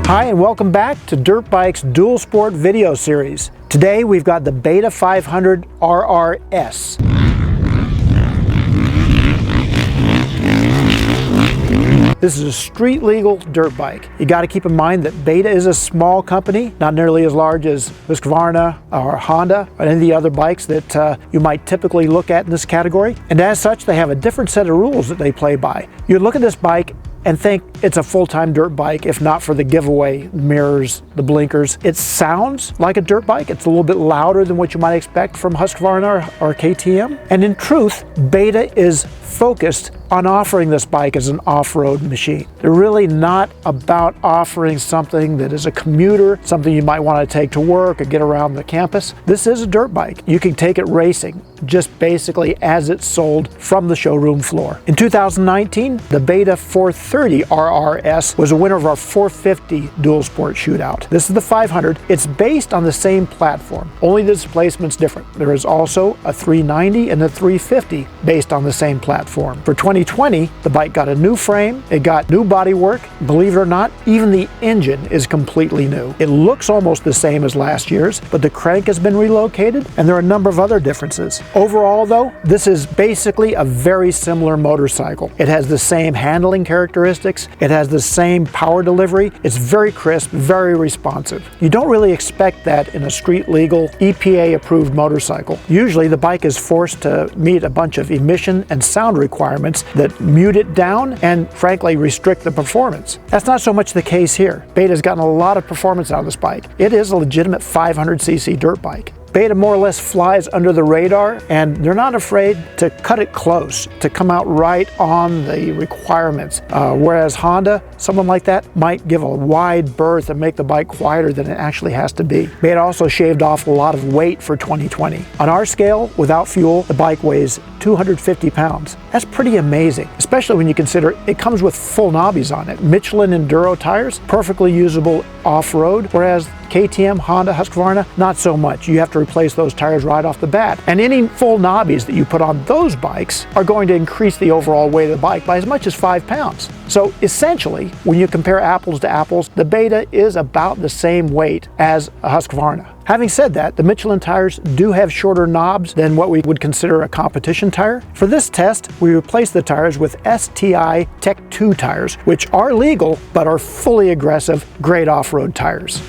Hi and welcome back to Dirt Bike's Dual Sport video series. Today we've got the Beta 500RR-S. This is a street legal dirt bike. You got to keep in mind that Beta is a small company, not nearly as large as Husqvarna or Honda or any of the other bikes that you might typically look at in this category. And as such, they have a different set of rules that they play by. You look at this bike and think it's a full-time dirt bike, if not for the giveaway mirrors, the blinkers. It sounds like a dirt bike. It's a little bit louder than what you might expect from Husqvarna or KTM. And in truth, Beta is focused on offering this bike as an off-road machine. They're really not about offering something that is a commuter, something you might want to take to work or get around the campus. This is a dirt bike. You can take it racing, just basically as it's sold from the showroom floor. In 2019, the Beta 430RR-S was a winner of our 450 dual sport shootout. This is the 500. It's based on the same platform, only the displacement's different. There is also a 390 and a 350 based on the same platform. For 2020, the bike got a new frame, it got new bodywork. Believe it or not, even the engine is completely new. It looks almost the same as last year's, but the crank has been relocated, and there are a number of other differences. Overall though, this is basically a very similar motorcycle. It has the same handling characteristics, it has the same power delivery, it's very crisp, very responsive. You don't really expect that in a street legal, EPA approved motorcycle. Usually the bike is forced to meet a bunch of emission and sound requirements that mute it down and frankly restrict the performance. That's not so much the case here. Beta's gotten a lot of performance out of this bike. It is a legitimate 500cc dirt bike. Beta more or less flies under the radar, and they're not afraid to cut it close, to come out right on the requirements. Whereas Honda, someone like that, might give a wide berth and make the bike quieter than it actually has to be. Beta also shaved off a lot of weight for 2020. On our scale, without fuel, the bike weighs 250 pounds. That's pretty amazing, especially when you consider it comes with full knobbies on it. Michelin Enduro tires, perfectly usable off-road, whereas KTM, Honda, Husqvarna, not so much. You have to replace those tires right off the bat. And any full knobbies that you put on those bikes are going to increase the overall weight of the bike by as much as 5 pounds. So essentially, when you compare apples to apples, the Beta is about the same weight as a Husqvarna. Having said that, the Michelin tires do have shorter knobs than what we would consider a competition tire. For this test, we replaced the tires with STI Tech 2 tires, which are legal but are fully aggressive, great off-road tires.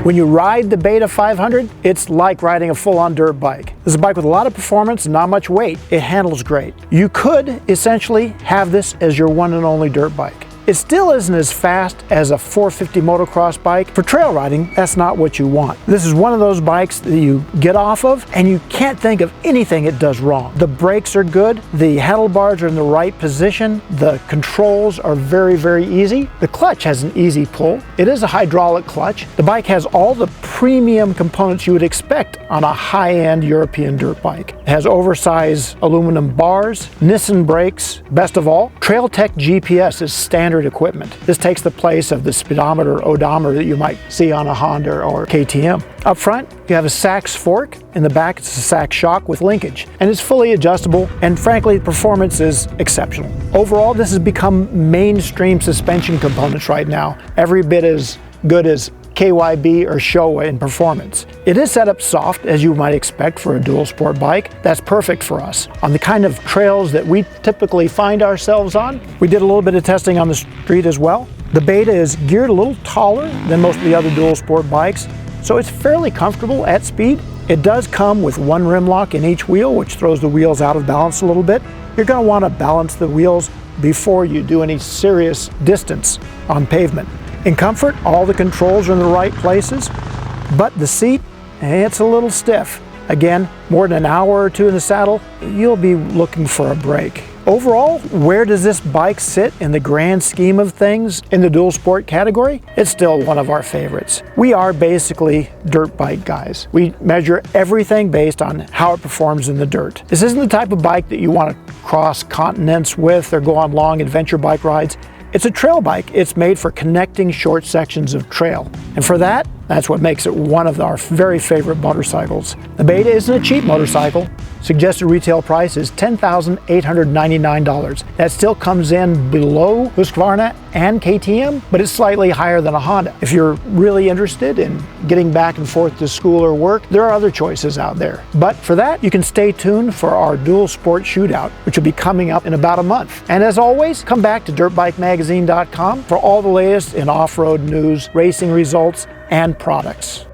When you ride the Beta 500, it's like riding a full-on dirt bike. This is a bike with a lot of performance and not much weight. It handles great. You could essentially have this as your one and only dirt bike. It still isn't as fast as a 450 motocross bike. For trail riding, that's not what you want. This is one of those bikes that you get off of and you can't think of anything it does wrong. The brakes are good, the handlebars are in the right position, the controls are very, very easy. The clutch has an easy pull. It is a hydraulic clutch. The bike has all the premium components you would expect on a high-end European dirt bike. It has oversized aluminum bars, Nissin brakes, best of all, Trail Tech GPS is standard equipment. This takes the place of the speedometer, odometer that you might see on a Honda or KTM. Up front, you have a Sachs fork. In the back, it's a Sachs shock with linkage. And it's fully adjustable, and frankly, the performance is exceptional. Overall, this has become mainstream suspension components right now. Every bit as good as KYB or Showa in performance. It is set up soft, as you might expect for a dual sport bike. That's perfect for us. On the kind of trails that we typically find ourselves on, we did a little bit of testing on the street as well. The Beta is geared a little taller than most of the other dual sport bikes, so it's fairly comfortable at speed. It does come with one rim lock in each wheel, which throws the wheels out of balance a little bit. You're going to want to balance the wheels before you do any serious distance on pavement. In comfort, all the controls are in the right places, but the seat, it's a little stiff. Again, more than an hour or two in the saddle, you'll be looking for a break. Overall, where does this bike sit in the grand scheme of things in the dual sport category? It's still one of our favorites. We are basically dirt bike guys. We measure everything based on how it performs in the dirt. This isn't the type of bike that you want to cross continents with or go on long adventure bike rides. It's a trail bike. It's made for connecting short sections of trail. And for that, that's what makes it one of our very favorite motorcycles. The Beta isn't a cheap motorcycle. Suggested retail price is $10,899. That still comes in below Husqvarna and KTM, but it's slightly higher than a Honda. If you're really interested in getting back and forth to school or work, there are other choices out there. But for that, you can stay tuned for our dual sport shootout, which will be coming up in about a month. And as always, come back to dirtbikemagazine.com for all the latest in off-road news, racing results, and products.